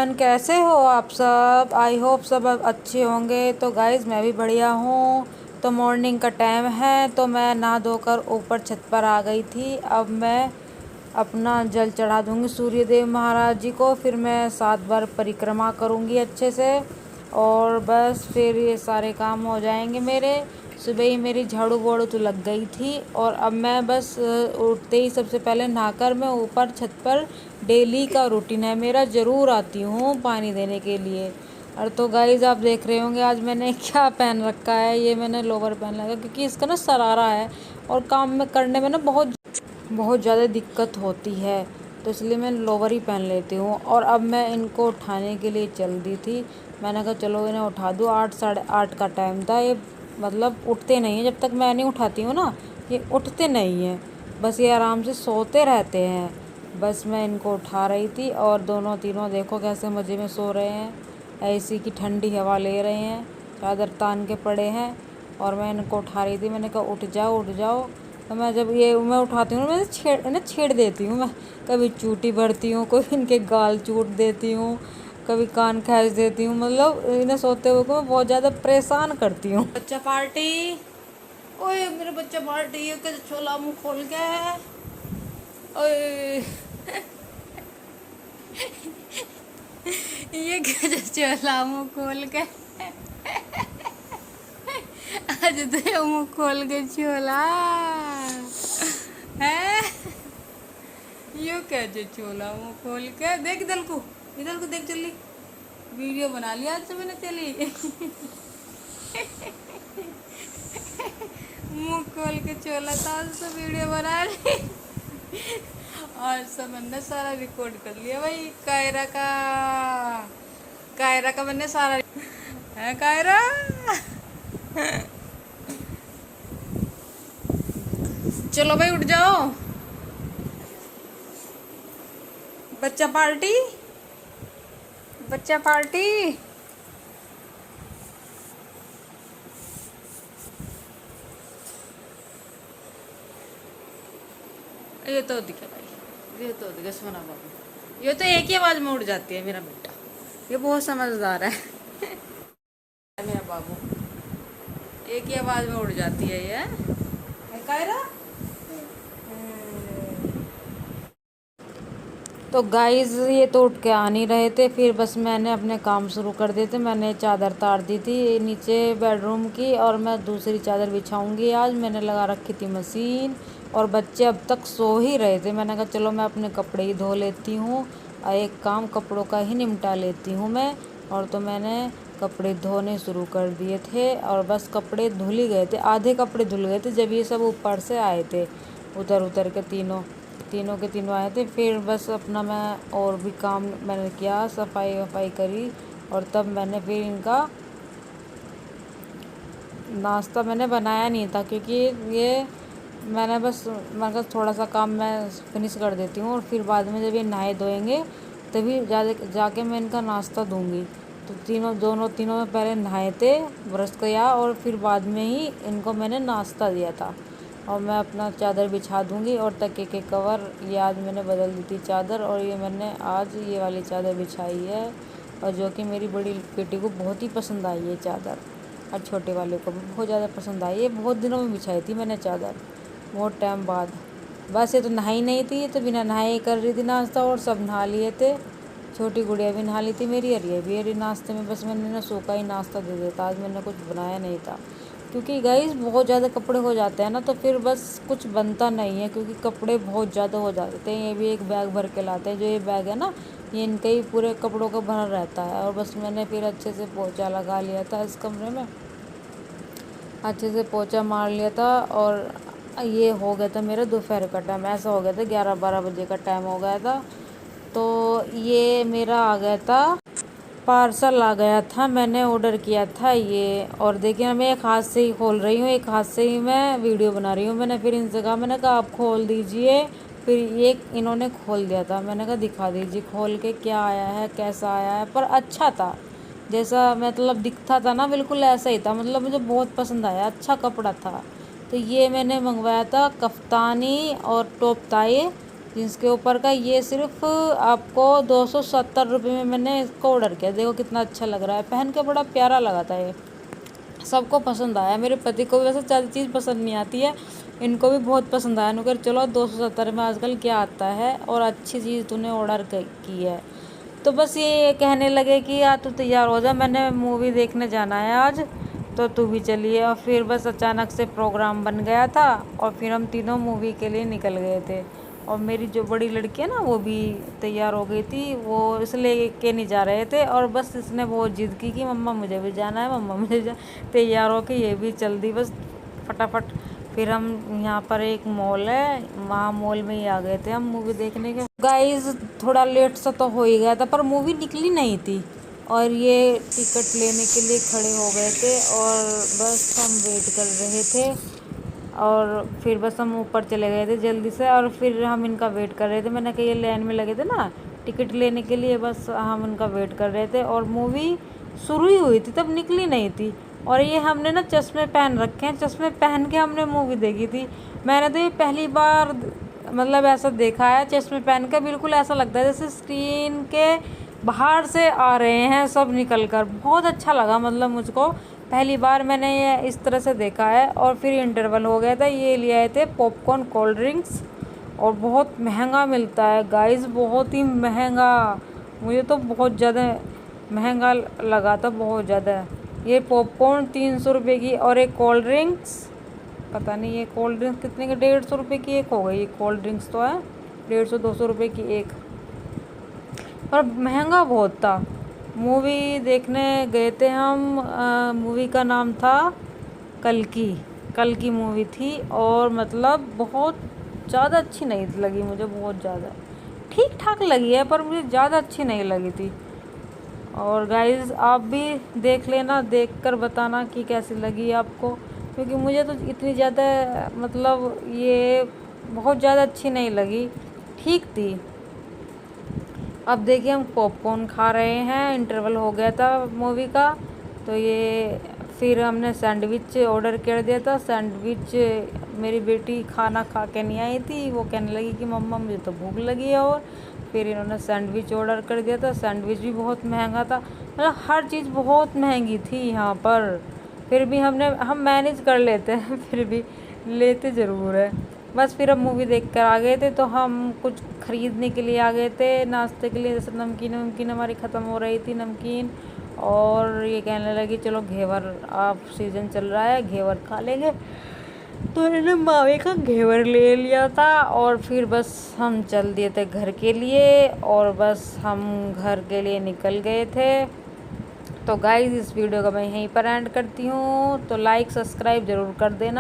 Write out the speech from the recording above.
Everyone, कैसे हो आप सब। आई होप सब अच्छे होंगे। तो गाइज़ मैं भी बढ़िया हूँ। तो मॉर्निंग का टाइम है, तो मैं नहा धोकर ऊपर छत पर आ गई थी। अब मैं अपना जल चढ़ा दूँगी सूर्य देव महाराज जी को। फिर मैं 7 बार परिक्रमा करूँगी अच्छे से, और बस फिर ये सारे काम हो जाएंगे मेरे। सुबह ही मेरी झाड़ू वाड़ू तो लग गई थी, और अब मैं बस उठते ही सबसे पहले नहाकर मैं ऊपर छत पर, डेली का रूटीन है मेरा, ज़रूर आती हूँ पानी देने के लिए। और तो गाइज़ आप देख रहे होंगे आज मैंने क्या पहन रखा है। ये मैंने लोवर पहन रखा है क्योंकि इसका ना शरारा है, और काम में करने में ना बहुत बहुत ज़्यादा दिक्कत होती है, तो इसलिए मैं लोवर ही पहन लेती हूँ। और अब मैं इनको उठाने के लिए चल दी थी। मैंने कहा चलो इन्हें उठा दूँ। 8 साढ़े 8 का टाइम था। ये मतलब उठते नहीं हैं जब तक मैं नहीं उठाती हूँ ना, ये उठते नहीं हैं, बस ये आराम से सोते रहते हैं। बस मैं इनको उठा रही थी, और दोनों तीनों देखो कैसे मज़े में सो रहे हैं, एसी की ठंडी हवा ले रहे हैं, चादर तान के पड़े हैं। और मैं इनको उठा रही थी, मैंने कहा उठ जाओ उठ जाओ। तो मैं जब ये मैं उठाती हूँ मैं इन्हें छेड़ देती हूँ। मैं कभी चूटी भरती हूँ, कोई इनके गाल चूट देती हूँ, कभी कान खींच देती हूँ। मतलब इन्हें सोते हुए को मैं बहुत ज़्यादा परेशान करती हूँ। बच्चा पार्टी, ओए मेरे बच्चा पार्टी, ये कैसे छोला मुँह खोल के है। ओए ये कैसे छोला मुँह खोल के, आज तो ये मुँह खोल के छोला है। यो कैसे छोला मुँह खोल के, देख इधर को देख, चली वीडियो बना लिया आज तो मैंने, चली मुँह खोल के छोला था आज तो वीडियो बना ली। और सब मैंने सारा रिकॉर्ड कर लिया भाई। कायरा का मैंने सारा है। कायरा चलो भाई उठ जाओ, बच्चा पार्टी, बच्चा पार्टी। ये तो दिखा भाई, ये तो दिखा सोना बाबू। ये तो एक ही आवाज में उड़ जाती है मेरा बेटा, ये बहुत समझदार है। मेरा बाबू एक ही आवाज में उड़ जाती है ये। कायरा, तो गाइज़ ये तो उठ के आ नहीं रहे थे। फिर बस मैंने अपने काम शुरू कर दिए थे। मैंने चादर तार दी थी नीचे बेडरूम की, और मैं दूसरी चादर बिछाऊंगी। आज मैंने लगा रखी थी मशीन, और बच्चे अब तक सो ही रहे थे। मैंने कहा चलो मैं अपने कपड़े ही धो लेती हूँ, एक काम कपड़ों का ही निपटा लेती हूँ मैं। और तो मैंने कपड़े धोने शुरू कर दिए थे, और बस कपड़े धुल ही गए थे, आधे कपड़े धुल गए थे जब ये सब ऊपर से आए थे, उतर उतर के तीनों तीनों के तीनों आए थे। फिर बस अपना मैं और भी काम मैंने किया, सफाई वफाई करी, और तब मैंने फिर इनका नाश्ता मैंने बनाया नहीं था, क्योंकि ये मैंने कहा थोड़ा सा काम मैं फिनिश कर देती हूँ, और फिर बाद में जब ये नहाए धोएंगे तभी जाके मैं इनका नाश्ता दूँगी। तो तीनों में पहले नहाए थे, ब्रश किया, और फिर बाद में ही इनको मैंने नाश्ता दिया था। और मैं अपना चादर बिछा दूँगी, और तकिए के कवर ये आज मैंने बदल दी थी चादर, और ये मैंने आज ये वाली चादर बिछाई है, और जो कि मेरी बड़ी बेटी को बहुत ही पसंद आई है चादर, और छोटे वाले को भी बहुत ज़्यादा पसंद आई है। बहुत दिनों में बिछाई थी मैंने चादर, बहुत टाइम बाद। बस ये तो नहाई नहीं थी, ये तो बिना नहाए ही कर रही थी नाश्ता, और सब नहा लिए थे। छोटी गुड़िया भी नहा ली थी मेरी, और ये भी नाश्ते में बस मैंने ना सूखा ही नाश्ता दे दिया था। आज मैंने कुछ बनाया नहीं था, क्योंकि गाइस बहुत ज़्यादा कपड़े हो जाते हैं ना, तो फिर बस कुछ बनता नहीं है, क्योंकि कपड़े बहुत ज़्यादा हो जाते हैं। ये भी एक बैग भर के लाते हैं, जो ये बैग है ना, ये इनके ही पूरे कपड़ों का भरा रहता है। और बस मैंने फिर अच्छे से पोछा लगा लिया था इस कमरे में, अच्छे से पोछा मार लिया था। और ये हो गया था मेरा दोपहर का टाइम, ऐसा हो गया था 11-12 बजे का टाइम हो गया था। तो ये मेरा आ गया था, पार्सल आ गया था, मैंने ऑर्डर किया था ये। और देखिए मैं एक हाथ से ही खोल रही हूँ, एक हाथ से ही मैं वीडियो बना रही हूँ। मैंने फिर इनसे कहा, मैंने कहा आप खोल दीजिए। फिर ये इन्होंने खोल दिया था। मैंने कहा दिखा दीजिए खोल के क्या आया है, कैसा आया है। पर अच्छा था, जैसा मतलब दिखता था ना, बिल्कुल ऐसा ही था। मतलब मुझे बहुत पसंद आया, अच्छा कपड़ा था। तो ये मैंने मंगवाया था कफ्तानी और टॉप था ये, जीन्स के ऊपर का। ये सिर्फ आपको 270 रुपये में मैंने इसको ऑर्डर किया। देखो कितना अच्छा लग रहा है, पहन के बड़ा प्यारा लगा था ये, सबको पसंद आया। मेरे पति को भी वैसे ज़्यादा चीज़ पसंद नहीं आती है, इनको भी बहुत पसंद आया। उन्होंने कहा चलो 270 में आजकल क्या आता है और अच्छी चीज़ तूने ऑर्डर की है। तो बस ये कहने लगे कि यार तू तैयार हो जा, मैंने मूवी देखने जाना है आज, तो तू भी चलिए। और फिर बस अचानक से प्रोग्राम बन गया था और फिर हम तीनों मूवी के लिए निकल गए थे। और मेरी जो बड़ी लड़की है ना वो भी तैयार हो गई थी, वो इसलिए के नहीं जा रहे थे। और बस इसने बहुत जिद की कि मम्मा मुझे भी जाना है, मम्मा मुझे तैयार हो के ये भी चल दी बस फटाफट। फिर हम यहाँ पर एक मॉल है, वहाँ मॉल में ही आ गए थे हम मूवी देखने के। गाइस थोड़ा लेट सा तो हो ही गया था, पर मूवी निकली नहीं थी और ये टिकट लेने के लिए खड़े हो गए थे और बस हम वेट कर रहे थे। और फिर बस हम ऊपर चले गए थे जल्दी से और फिर हम इनका वेट कर रहे थे। मैंने कहा ये लाइन में लगे थे ना टिकट लेने के लिए, बस हम उनका वेट कर रहे थे। और मूवी शुरू ही हुई थी तब निकली नहीं थी। और ये हमने ना चश्मे पहन रखे हैं, चश्मे पहन के हमने मूवी देखी थी। मैंने तो ये पहली बार मतलब ऐसा देखा है चश्मे पहन के, बिल्कुल ऐसा लगता है जैसे स्क्रीन के बाहर से आ रहे हैं सब निकल कर। बहुत अच्छा लगा, मतलब मुझको पहली बार मैंने ये इस तरह से देखा है। और फिर इंटरवल हो गया था, ये ले आए थे पॉपकॉर्न कोल्ड ड्रिंक्स और बहुत महंगा मिलता है गाइस, बहुत ही महंगा। मुझे तो बहुत ज़्यादा महंगा लगा था, बहुत ज़्यादा। ये पॉपकॉर्न 300 रुपये की और एक कोल्ड ड्रिंक्स, पता नहीं ये कोल्ड ड्रिंक्स कितने की, 150 रुपये की एक हो गई। ये कोल्ड ड्रिंक्स तो है 150-200 रुपये की एक, पर महंगा बहुत था। मूवी देखने गए थे हम, मूवी का नाम था कल की मूवी थी। और मतलब बहुत ज़्यादा अच्छी नहीं लगी मुझे, बहुत ज़्यादा ठीक ठाक लगी है पर मुझे ज़्यादा अच्छी नहीं लगी थी। और गाइस आप भी देख लेना, देख कर बताना कि कैसी लगी आपको, क्योंकि मुझे तो इतनी ज़्यादा मतलब ये बहुत ज़्यादा अच्छी नहीं लगी, ठीक थी। अब देखिए हम पॉपकॉर्न खा रहे हैं, इंटरवल हो गया था मूवी का। तो ये फिर हमने सैंडविच ऑर्डर कर दिया था। सैंडविच मेरी बेटी खाना खा के नहीं आई थी, वो कहने लगी कि मम्मा मुझे तो भूख लगी है। और फिर इन्होंने सैंडविच ऑर्डर कर दिया था। सैंडविच भी बहुत महंगा था, मतलब हर चीज़ बहुत महंगी थी यहाँ पर। फिर भी हम मैनेज कर लेते हैं फिर भी लेते ज़रूर है। बस फिर हम मूवी देख कर आ गए थे, तो हम कुछ ख़रीदने के लिए आ गए थे नाश्ते के लिए। जैसे नमकीन हमारी ख़त्म हो रही थी नमकीन, और ये कहने लगी चलो घेवर, आप सीज़न चल रहा है घेवर खा लेंगे। तो इन्होंने मावे का घेवर ले लिया था और फिर बस हम चल दिए थे घर के लिए। और बस हम घर के लिए निकल गए थे। तो गाइस इस वीडियो का मैं यहीं पर एंड करती हूँ, तो लाइक सब्सक्राइब ज़रूर कर देना।